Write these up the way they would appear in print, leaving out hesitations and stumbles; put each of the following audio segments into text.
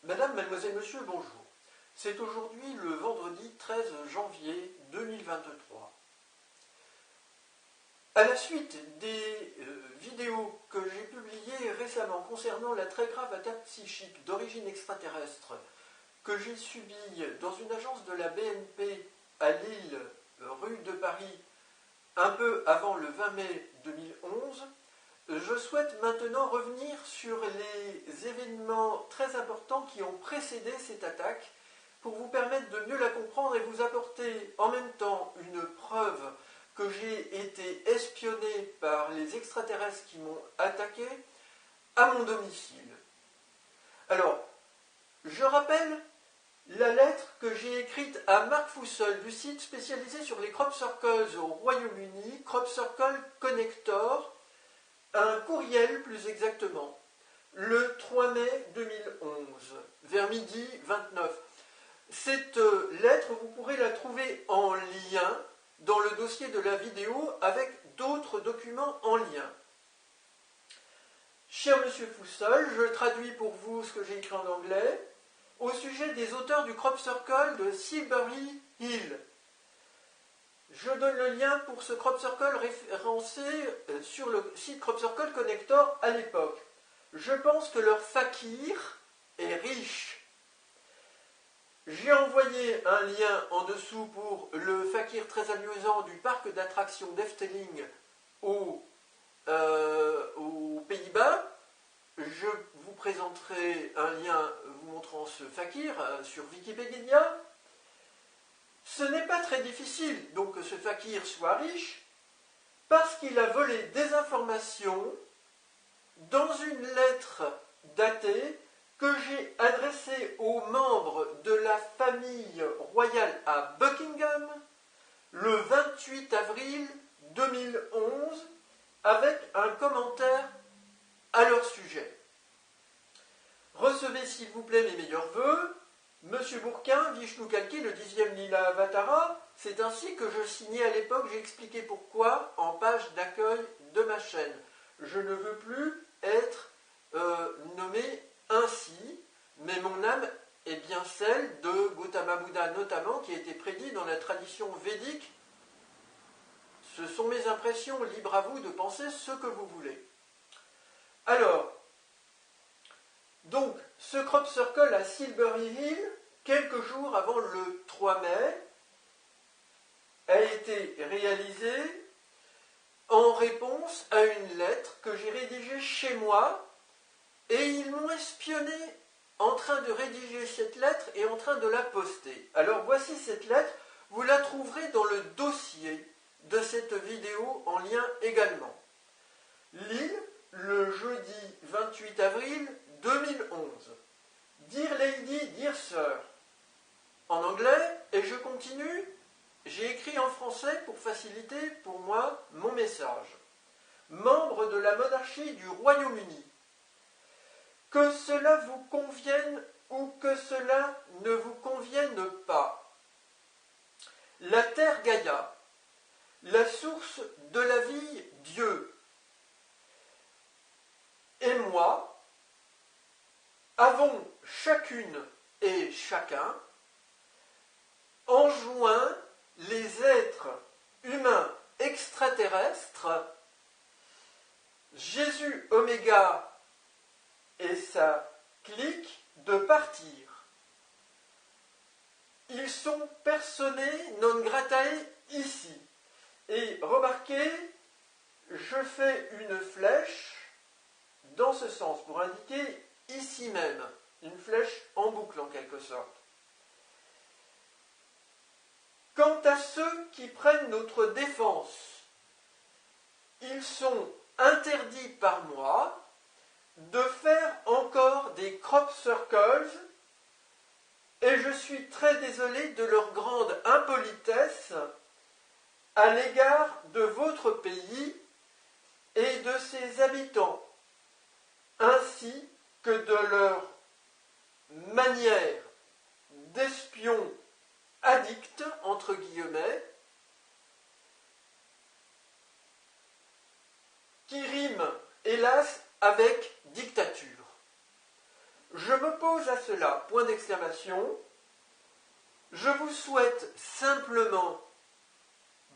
Madame, mademoiselle, monsieur, bonjour. C'est aujourd'hui le vendredi 13 janvier 2023. À la suite des vidéos que j'ai publiées récemment concernant la très grave attaque psychique d'origine extraterrestre que j'ai subie dans une agence de la BNP à Lille, rue de Paris, un peu avant le 20 mai 2011, je souhaite maintenant revenir sur les événements très importants qui ont précédé cette attaque pour vous permettre de mieux la comprendre et vous apporter en même temps une preuve que j'ai été espionné par les extraterrestres qui m'ont attaqué à mon domicile. Alors, je rappelle la lettre que j'ai écrite à Marc Foussol du site spécialisé sur les crop circles au Royaume-Uni, Crop Circle Connector, un courriel plus exactement, le 3 mai 2011, vers midi 29. Cette lettre, vous pourrez la trouver en lien dans le dossier de la vidéo avec d'autres documents en lien. Cher Monsieur Foussol, je traduis pour vous ce que j'ai écrit en anglais au sujet des auteurs du Crop Circle de Silbury Hill. Je donne le lien pour ce Crop Circle référencé sur le site Crop Circle Connector à l'époque. Je pense que leur fakir est riche. J'ai envoyé un lien en dessous pour le fakir très amusant du parc d'attractions d'Efteling aux Pays-Bas. Je vous présenterai un lien vous montrant ce fakir sur Wikipédia. Ce n'est pas très difficile donc que ce fakir soit riche parce qu'il a volé des informations dans une lettre datée que j'ai adressée aux membres de la famille royale à Buckingham le 28 avril 2011 avec un commentaire à leur sujet. Recevez s'il vous plaît mes meilleurs vœux, Monsieur Bourquin, Vishnu Kalki, le 10e Lila Avatara. C'est ainsi que je signais à l'époque, j'ai expliqué pourquoi en page d'accueil de ma chaîne. Je ne veux plus être nommé ainsi, mais mon âme est bien celle de Gautama Bouddha notamment, qui a été prédit dans la tradition védique. Ce sont mes impressions, libre à vous de penser ce que vous voulez. Alors, donc, ce Crop Circle à Silbury Hill, quelques jours avant le 3 mai, a été réalisé en réponse à une lettre que j'ai rédigée chez moi, et ils m'ont espionné en train de rédiger cette lettre et en train de la poster. Alors voici cette lettre, vous la trouverez dans le dossier de cette vidéo en lien également. Lille, le jeudi 28 avril 2011. Dear Lady, Dear Sir. En anglais, et je continue, j'ai écrit en français pour faciliter pour moi mon message. Membre de la monarchie du Royaume-Uni. Que cela vous convienne ou que cela ne vous convienne pas. La terre Gaïa, la source de la vie Dieu, et moi avons chacune et chacun enjoint les êtres humains extraterrestres, Jésus Oméga et sa clique, de partir. Ils sont personae non gratae ici. Et remarquez, je fais une flèche dans ce sens pour indiquer ici même, une flèche en boucle en quelque sorte. Quant à ceux qui prennent notre défense, ils sont interdits par moi de faire encore des crop circles et je suis très désolé de leur grande impolitesse à l'égard de votre pays et de ses habitants, ainsi que de leur manière d'espions addicts, entre guillemets, qui rime, hélas, avec dictature. je m'oppose à cela, point d'exclamation. Je vous souhaite simplement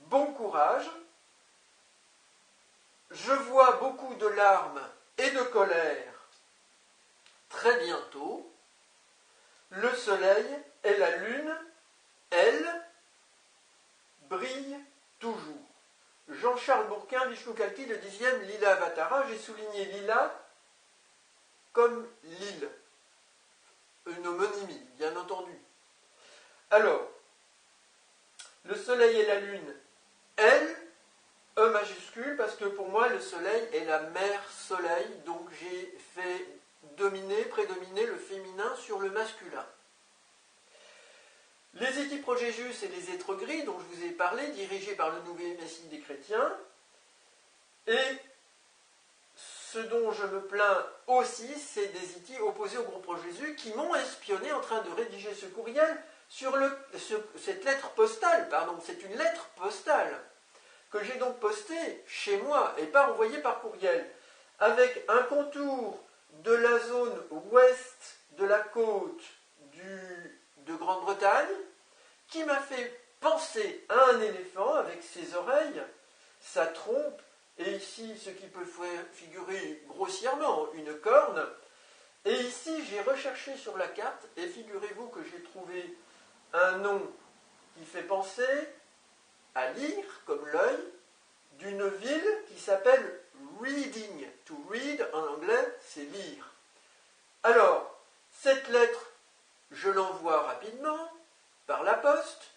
bon courage. Je vois beaucoup de larmes et de colère très bientôt. Le soleil et la lune, elles, brillent toujours. Jean-Charles Bourquin, Vishnu Kalki, le 10e, Lila Avatara. J'ai souligné Lila comme l'île. Une homonymie, bien entendu. Alors, le soleil et la lune, elles, E majuscule, parce que pour moi, le soleil est la mère soleil, donc j'ai fait prédominer le féminin sur le masculin. Les Étiprogégus et les êtres gris, dont je vous ai parlé, dirigés par le nouveau Messie des chrétiens, et ce dont je me plains aussi, c'est des Itis opposés au groupe Pro-Jésus qui m'ont espionné en train de rédiger ce courriel sur cette lettre postale, c'est une lettre postale, que j'ai donc postée chez moi et pas envoyée par courriel, avec un contour de la zone ouest de la côte de Grande-Bretagne, qui m'a fait penser à un éléphant avec ses oreilles, sa trompe, et ici ce qui peut figurer grossièrement une corne. Et ici j'ai recherché sur la carte, et figurez-vous que j'ai trouvé un nom qui fait penser à lire, comme l'œil, d'une ville qui s'appelle Reading. To read en anglais, c'est lire. Alors, cette lettre, je l'envoie rapidement, par la poste,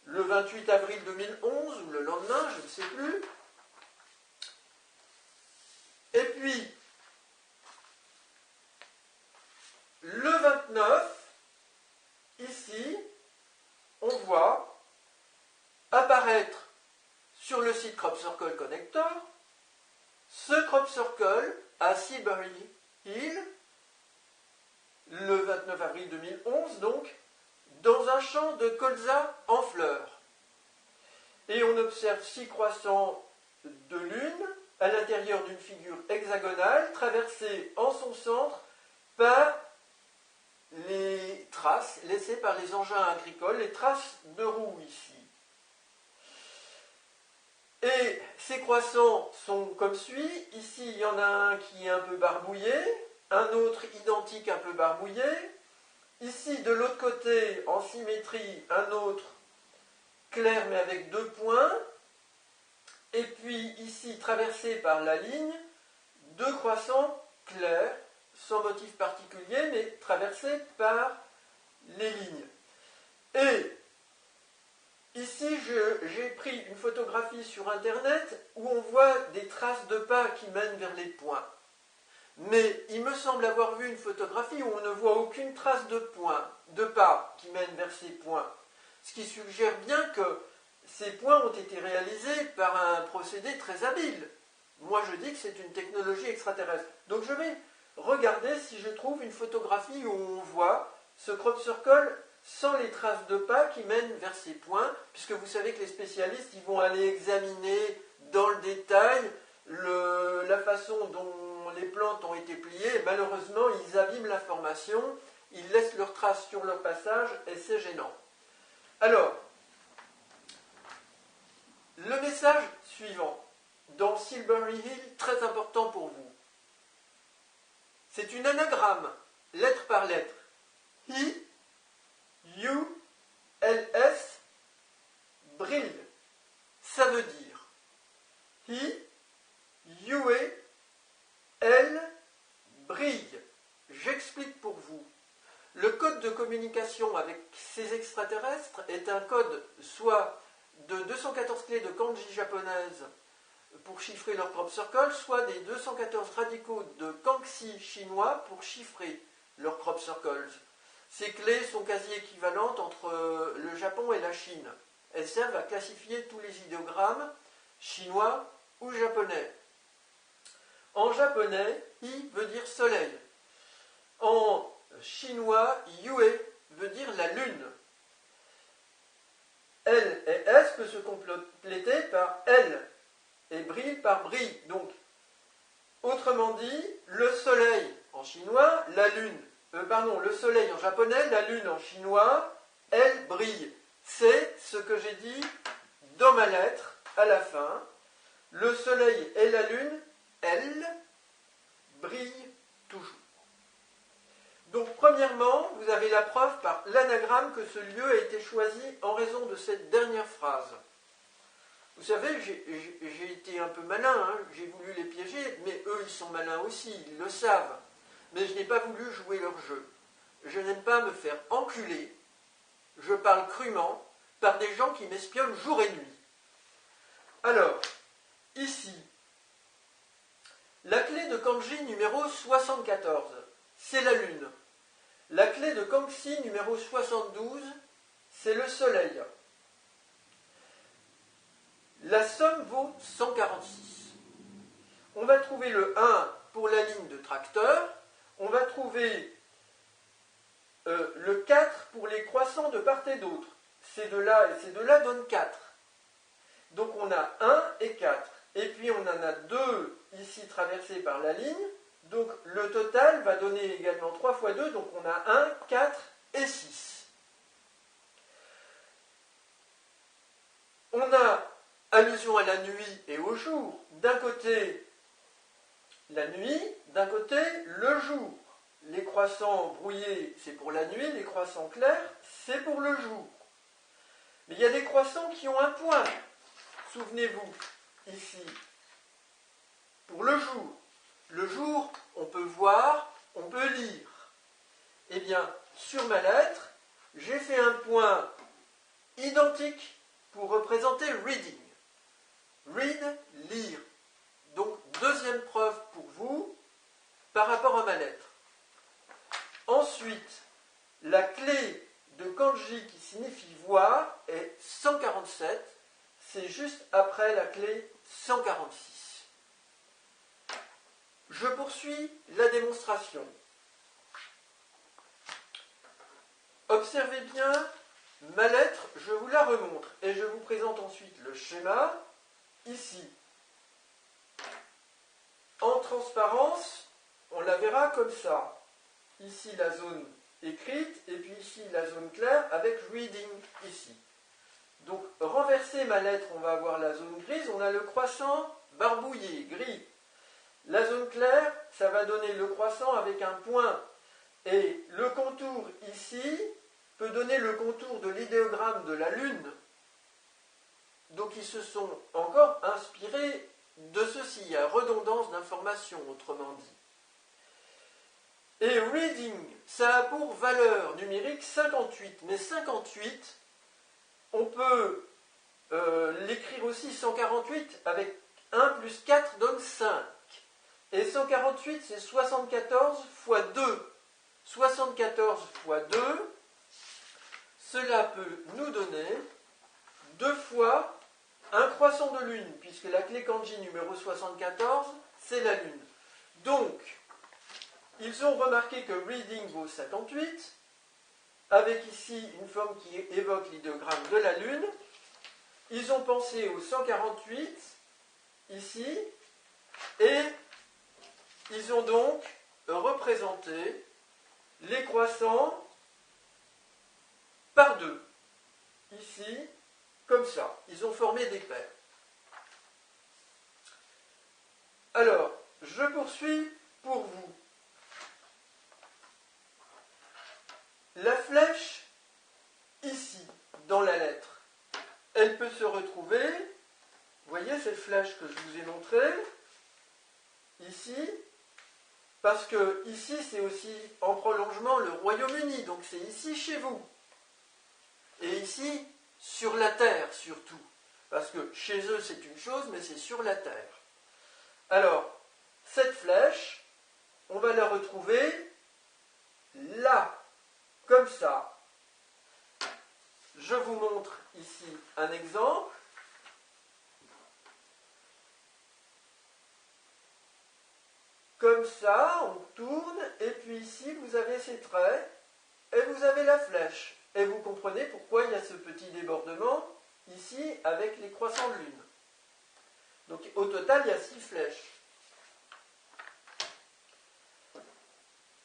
le 28 avril 2011, ou le lendemain, je ne sais plus. Et puis, le 29, ici, on voit apparaître sur le site Crop Circle Connector ce Crop Circle à Silbury Hill, le 29 avril 2011, donc, dans un champ de colza en fleurs. Et on observe 6 croissants de lune à l'intérieur d'une figure hexagonale traversée en son centre par les traces laissées par les engins agricoles, les traces de roues ici. Et ces croissants sont comme suit. Ici, il y en a un qui est un peu barbouillé, un autre identique un peu barbouillé. Ici, de l'autre côté, en symétrie, un autre clair mais avec 2 points. Et puis ici, traversé par la ligne, 2 croissants clairs, sans motif particulier, mais traversés par les lignes. Et ici, j'ai pris une photographie sur Internet où on voit des traces de pas qui mènent vers les points. Mais il me semble avoir vu une photographie où on ne voit aucune trace de pas qui mènent vers ces points. Ce qui suggère bien que ces points ont été réalisés par un procédé très habile. Moi, je dis que c'est une technologie extraterrestre. Donc je vais regarder si je trouve une photographie où on voit ce crop circle sans les traces de pas qui mènent vers ces points, puisque vous savez que les spécialistes ils vont aller examiner dans le détail la façon dont les plantes ont été pliées. Et malheureusement, ils abîment l'information, ils laissent leurs traces sur leur passage, et c'est gênant. Alors, le message suivant, dans Silbury Hill, très important pour vous. C'est une anagramme, lettre par lettre. He, you, ls, brille. Ça veut dire He, you, elle, brille. J'explique pour vous. Le code de communication avec ces extraterrestres est un code soit de 214 clés de kanji japonaises pour chiffrer leur crop circle, soit des 214 radicaux de kangxi chinois pour chiffrer leurs crop circles. Ces clés sont quasi équivalentes entre le Japon et la Chine. Elles servent à classifier tous les idéogrammes chinois ou japonais. En japonais, I veut dire soleil. En chinois, Yue veut dire la lune. L et S peut se compléter par L et brille par brille. Donc, autrement dit, le soleil en chinois, la lune le soleil en japonais, la lune en chinois, elle brille. C'est ce que j'ai dit dans ma lettre à la fin. Le soleil et la lune, elles, brillent toujours. Donc, premièrement, vous avez la preuve par l'anagramme que ce lieu a été choisi en raison de cette dernière phrase. Vous savez, j'ai été un peu malin, hein, j'ai voulu les piéger, mais eux, ils sont malins aussi, ils le savent. Mais je n'ai pas voulu jouer leur jeu. Je n'aime pas me faire enculer, je parle crûment, par des gens qui m'espionnent jour et nuit. Alors, ici, la clé de kanji numéro 74, c'est la lune. La clé de kanji numéro 72, c'est le soleil. La somme vaut 146. On va trouver le 1 pour la ligne de tracteur. On va trouver le 4 pour les croissants de part et d'autre. Ces deux-là et ces deux-là donnent 4. Donc on a 1 et 4. Et puis on en a 2 ici traversés par la ligne. Donc le total va donner également 3 fois 2. Donc on a 1, 4 et 6. On a allusion à la nuit et au jour. D'un côté, la nuit, d'un côté, le jour. Les croissants brouillés, c'est pour la nuit, les croissants clairs, c'est pour le jour. Mais il y a des croissants qui ont un point, souvenez-vous, ici, pour le jour. Le jour, on peut voir, on peut lire. Eh bien, sur ma lettre, j'ai fait un point identique pour représenter reading. Read, lire. Donc, deuxième preuve pour vous par rapport à ma lettre. Ensuite, la clé de kanji qui signifie voir est 147. C'est juste après la clé 146. Je poursuis la démonstration. Observez bien ma lettre, je vous la remontre et je vous présente ensuite le schéma ici. En transparence, on la verra comme ça. Ici la zone écrite et puis ici la zone claire avec reading ici. Donc renverser ma lettre, on va avoir la zone grise, on a le croissant barbouillé, gris. La zone claire, ça va donner le croissant avec un point. Et le contour ici peut donner le contour de l'idéogramme de la Lune. Donc ils se sont encore inspirés de ceci, il y a redondance d'informations, autrement dit. Et reading, ça a pour valeur numérique 58, mais 58, on peut l'écrire aussi 148 avec 1 plus 4 donne 5. Et 148, c'est 74 fois 2. 74 fois 2, cela peut nous donner 2 fois un croissant de lune, puisque la clé kanji numéro 74, c'est la lune. Donc, ils ont remarqué que reading vaut 58, avec ici une forme qui évoque l'idéogramme de la lune. Ils ont pensé au 148, ici, et ils ont donc représenté les croissants par 2. Ici, comme ça. Ils ont formé des paires. Alors, je poursuis pour vous. La flèche, ici, dans la lettre, elle peut se retrouver, vous voyez cette flèche que je vous ai montrée, ici, parce que ici c'est aussi en prolongement le Royaume-Uni, donc c'est ici chez vous. Et ici, sur la Terre surtout, parce que chez eux c'est une chose, mais c'est sur la Terre. Alors, cette flèche, on va la retrouver là, comme ça. Je vous montre ici un exemple. Comme ça, on tourne, et puis ici, vous avez ces traits, et vous avez la flèche. Et vous comprenez pourquoi il y a ce petit débordement, ici, avec les croissants de lune. Donc, au total, il y a 6 flèches.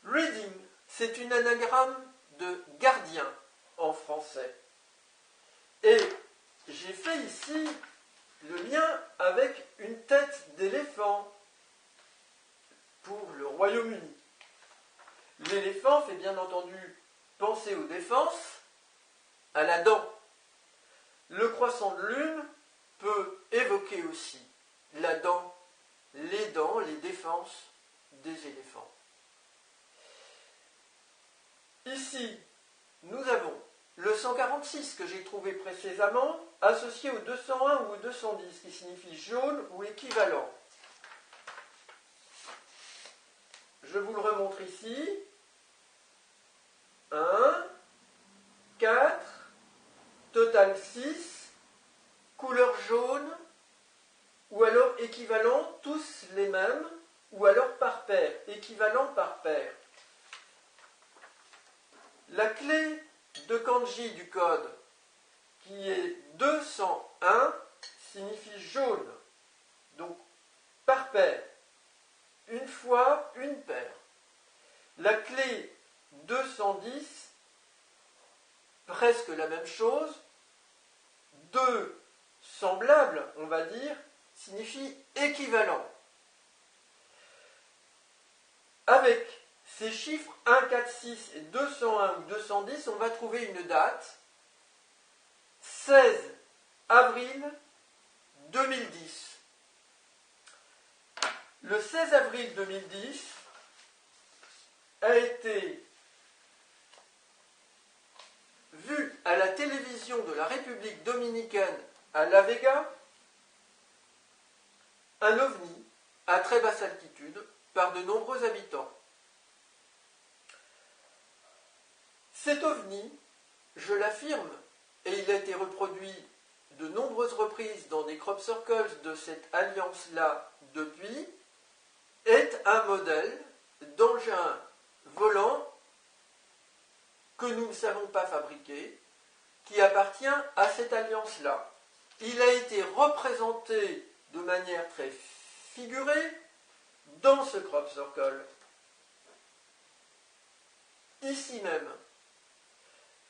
Reading, c'est une anagramme de gardien en français. Et j'ai fait ici le lien avec une tête d'éléphant pour le Royaume-Uni. L'éléphant fait bien entendu penser aux défenses, à la dent. Le croissant de lune peut évoquer aussi la dent, les défenses des éléphants. Ici, nous avons le 146 que j'ai trouvé précédemment associé au 201 ou au 210 qui signifie jaune ou équivalent. Je vous le remontre ici. 1, 4, total 6, couleur jaune, ou alors équivalent, tous les mêmes, ou alors par paire, équivalent par paire. La clé de kanji du code, qui est 201, signifie jaune, donc par paire, une fois une paire. La clé 210, presque la même chose, deux semblables, on va dire, signifie équivalent. Avec ces chiffres 1, 4, 6 et 201 ou 210, on va trouver une date, 16 avril 2010. Le 16 avril 2010 a été vu à la télévision de la République dominicaine à La Vega un ovni à très basse altitude par de nombreux habitants. Cet ovni, je l'affirme, et il a été reproduit de nombreuses reprises dans des crop circles de cette alliance-là depuis, est un modèle d'engin volant que nous ne savons pas fabriquer, qui appartient à cette alliance-là. Il a été représenté de manière très figurée dans ce crop circle. Ici même.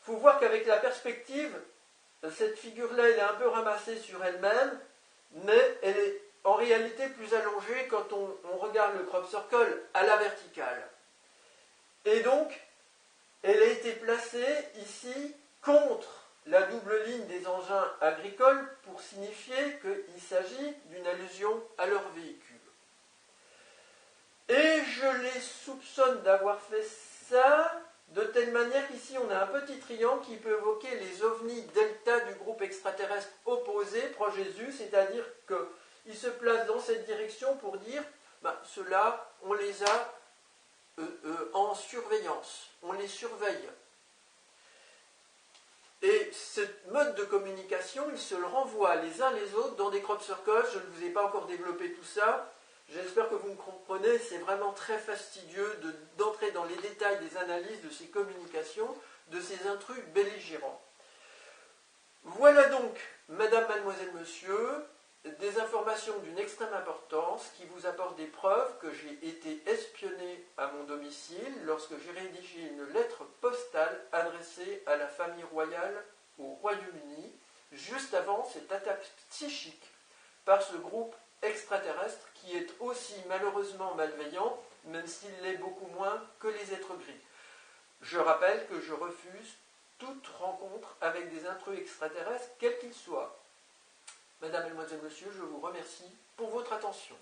Il faut voir qu'avec la perspective, cette figure-là, elle est un peu ramassée sur elle-même, mais elle est en réalité plus allongée quand on regarde le crop circle à la verticale. Et donc, elle a été placée ici contre la double ligne des engins agricoles pour signifier qu'il s'agit d'une allusion à leur véhicule. Et je les soupçonne d'avoir fait ça de telle manière qu'ici on a un petit triangle qui peut évoquer les ovnis delta du groupe extraterrestre opposé, proche Jésus, c'est-à-dire qu'ils se placent dans cette direction pour dire ceux-là, on les a en surveillance, on les surveille. Et ce mode de communication, ils se le renvoient les uns les autres dans des crop circles. Je ne vous ai pas encore développé tout ça. J'espère que vous me comprenez. C'est vraiment très fastidieux d'entrer dans les détails des analyses de ces communications, de ces intrus belligérants. Voilà donc, Madame, Mademoiselle, Monsieur, des informations d'une extrême importance qui vous apportent des preuves que j'ai été espionné à mon domicile lorsque j'ai rédigé une lettre postale adressée à la famille royale au Royaume-Uni juste avant cette attaque psychique par ce groupe extraterrestre qui est aussi malheureusement malveillant, même s'il l'est beaucoup moins que les êtres gris. Je rappelle que je refuse toute rencontre avec des intrus extraterrestres, quels qu'ils soient. Madame, Mademoiselle, Monsieur, je vous remercie pour votre attention.